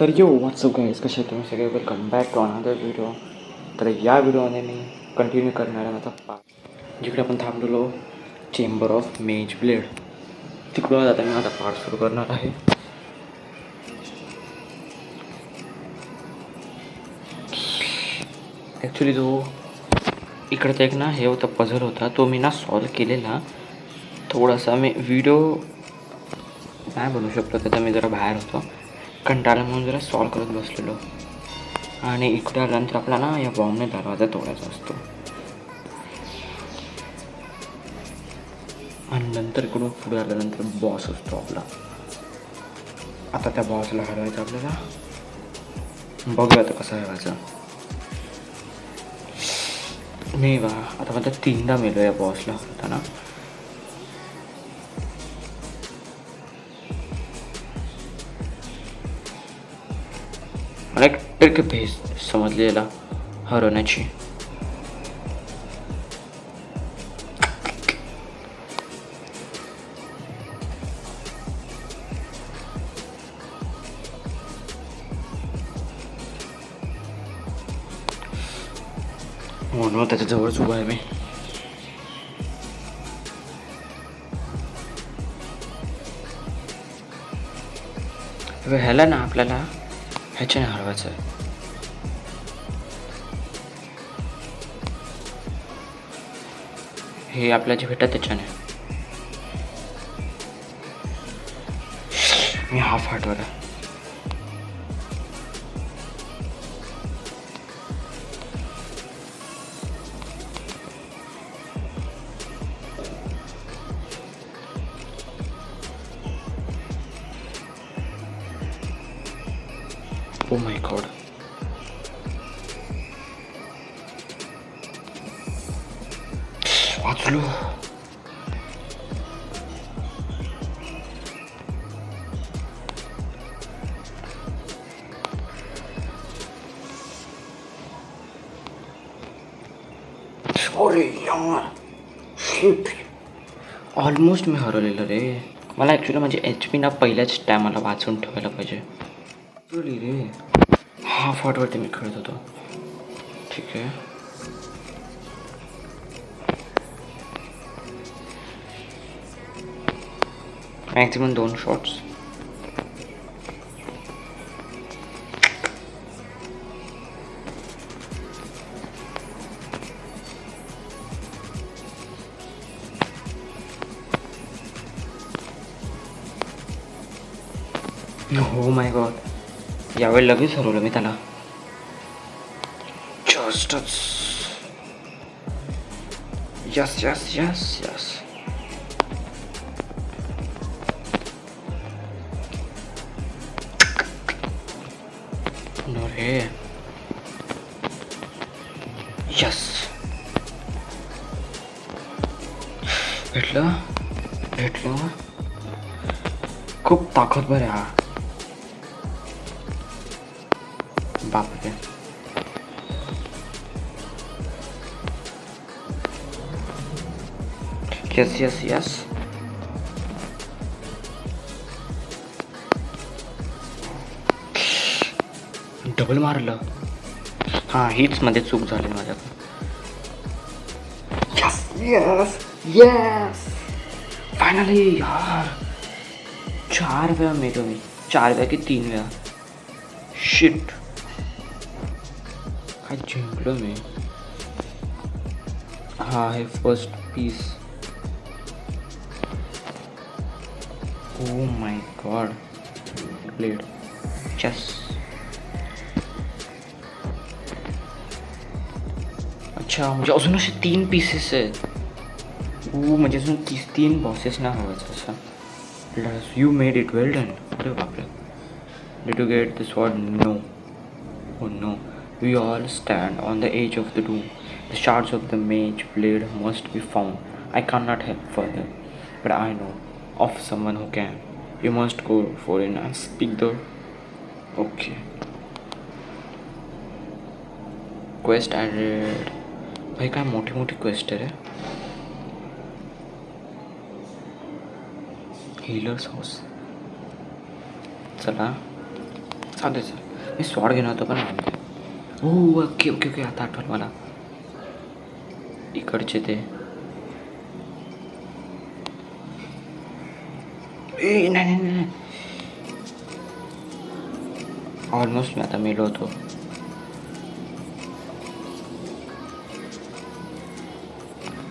तर WhatsApp guys, कसे तुम्ही सगळे, welcome back to another video. तर या व्हिडिओने मी कंटिन्यू करणार आहे माझा पार्ट, जिकडे आपण थांबलेलो चेंबर ऑफ मेज ब्लेड. तिकडून आता मी माझा पार्ट सुरू करणार आहे. ॲक्च्युली जो इकडचा एक ना हे होता पझल होता, तो मी ना सॉल्व केलेला. थोडासा मी व्हिडिओ नाही बनवू शकतो, त्याचा मी जरा बाहेर होतो, कंटाळा म्हणून जरा सॉल्व करत बसलेलो. आणि इकडे आल्यानंतर आपला ना या बॉम्बने दरवाजा तोडायचा असतो, आणि नंतर इकडून पुढे आल्यानंतर बॉस असतो आपला. आता त्या बॉसला हरवायचं आपल्याला. बघूया आता कसं हरवायचं. मी आता माझा 3दा मेलो या बॉसला हरवताना. मला एक ट्रिक भेस समजलेला हरवण्याची. म्हणून त्याच्या जवळच उभा आहे मी. ह्याला ना आपल्याला ह्याच्याने हरवायचं आहे. हे आपल्या जे भेटत त्याच्याने. मी हाफ हार्टवर आहे. ओ माय गॉड. वाचलो. सॉरी यार, शिट. ऑलमोस्ट मी हरवलेलं रे. मला ॲक्च्युली माझे HP ना पहिल्याच टायमाला वाचून ठेवायला पाहिजे रे. हाफ हार्टवरती मी खेळत होतो. ठीक आहे. Maximum 2 shots. हो माय गॉड, यावेळी लगेच हरवलं मी त्याला. जस्टच. Yes yes yes yes. रे यस. भेटलं भेटलं. खूप ताकदवर आहे हा. बापरे. Yes yes yes. डबल मारलं. हां, हीच मध्ये चूक झाली माझ्याकडून. Yes yes yes. फायनली यार. 4 वेळा मेलो मी. 4 वेळा की 3 वेळा. शिट. काय जिंकलो मी. हा आहे first piece. Oh my god. Blade. Chess. अच्छा, म्हणजे अजून असे 3 पीसेस आहेत. म्हणजे अजून 3 बॉसेस ना हवायचं असं. You made it, well done. अरे बापरे. Did you get this word? No. Oh no. We all stand on the edge of the doom. The shards of the mage blade must be found. I cannot help further, but I know of someone who can. You must go for it and speak the... Okay. Quest added. भाई काय मोठी मोठी quest आहे रे. Healers house. चला चालते sir मी स्वॉट घेणार होतो पण हो ओके ओके ओके आता आठवलं मला इकडचे ते नाही नाही नाही ऑलमोस्ट मी आता मेलो होतो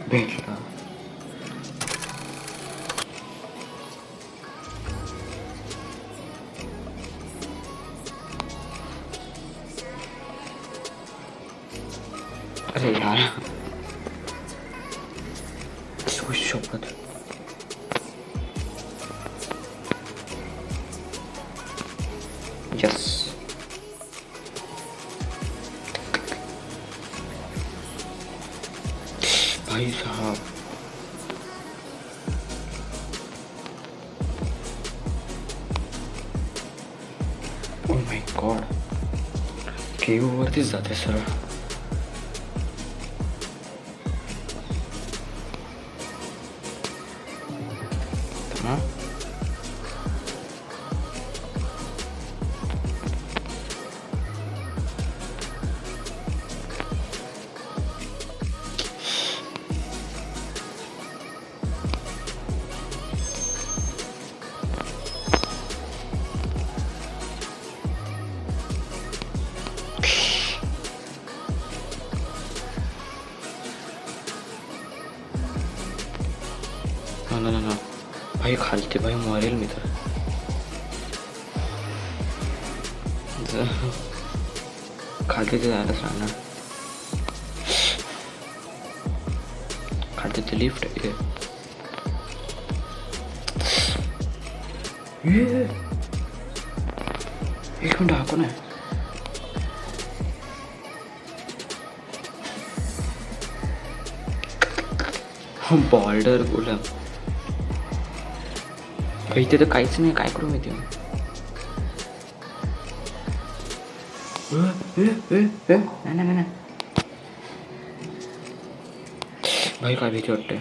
भेटला अरे यार शपथ यस भाई साहब ओ माय गॉड केव्ह वरतीच जाते सरळ ना भाई खालते भाई मरेल मी तर खालते ते जायलाच राहणार खालते ते लिफ्ट आहे एक मिनिट हा कोण आहे बॉर्डर बोला इथे तर काहीच नाही काय करू माहिती नाही भाई काय भीती वाटते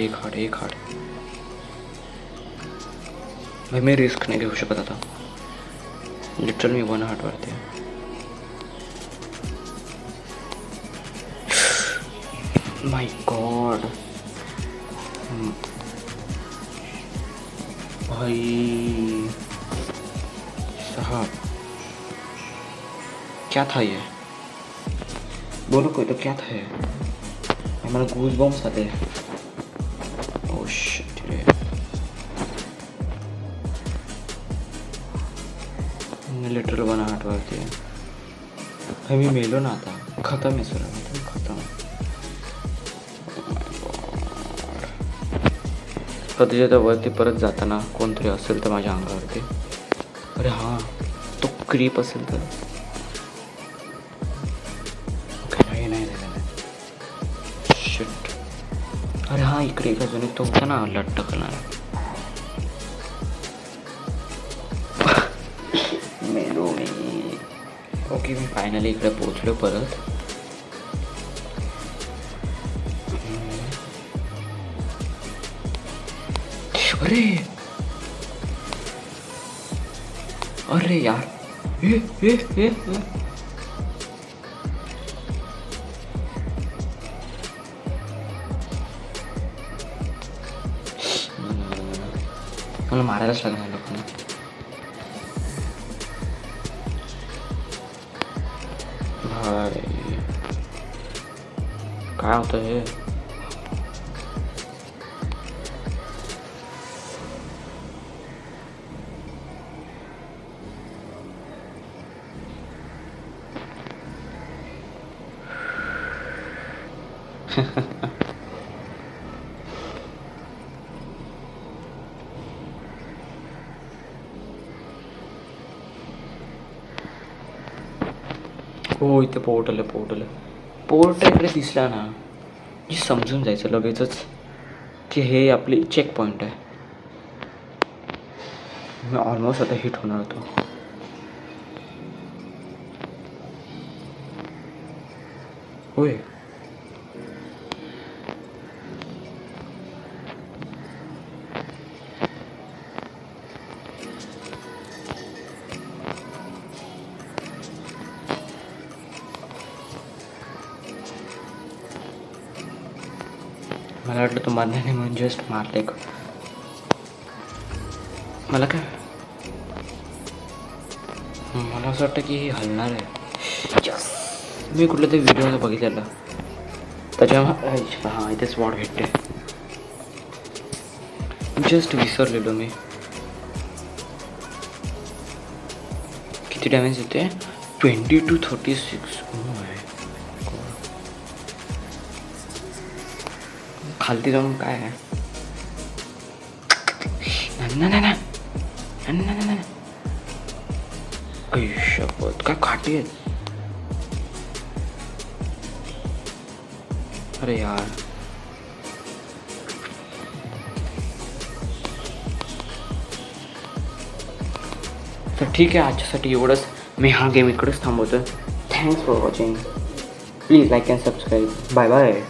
एक हाड भाई मी रिस्क नाही घेऊ शकत आता लिटरल मी 1 हार्ट वरते माय गॉड भाई साहब क्या था ये बोलो कोई तो क्या था ये हमारा गूज बॉम्ब्स आते ओह शिट रे लिटरल 1 हार्ट वरती भाई मी मेलो ना आता खतम आहे सर खतम कधी तर वरती परत जाताना कोणतरी असेल तर माझ्या अंगावरती अरे हां तो क्रीप असेल तर नाही शिट अरे हां इकडे एक अजून एक तो होता ना लटकणार मेलो मी ओके मी फायनली इकडे पोचलो परत अरे यार मला मारायलाच लागणार लोकांना भाई काय होतं हे हो इथे पोर्टल पोर्ट इकडे दिसला ना की समजून जायचं लगेचच की हे आपली चेक पॉईंट आहे मी ऑलमोस्ट आता हिट होणार होतो होय. मला वाटलं तो मारणार नाही म्हणून जस्ट मारले. मला काय मला असं वाटतं की हे हलणार आहे. मी कुठल्या तरी व्हिडिओला बघितलेलं त्याच्या हां इथे स्पॉट भेटते. जस्ट विसरलेलो मी. किती डॅमेज येते? 20 to 36. खालती जाऊन काय आहे? शपथ काय खाटी आहेत. अरे यार तर ठीक आहे. आजच्यासाठी एवढंच. मी हा गेम इकडेच थांबवतो. Thanks for watching. Please like and subscribe. Bye bye.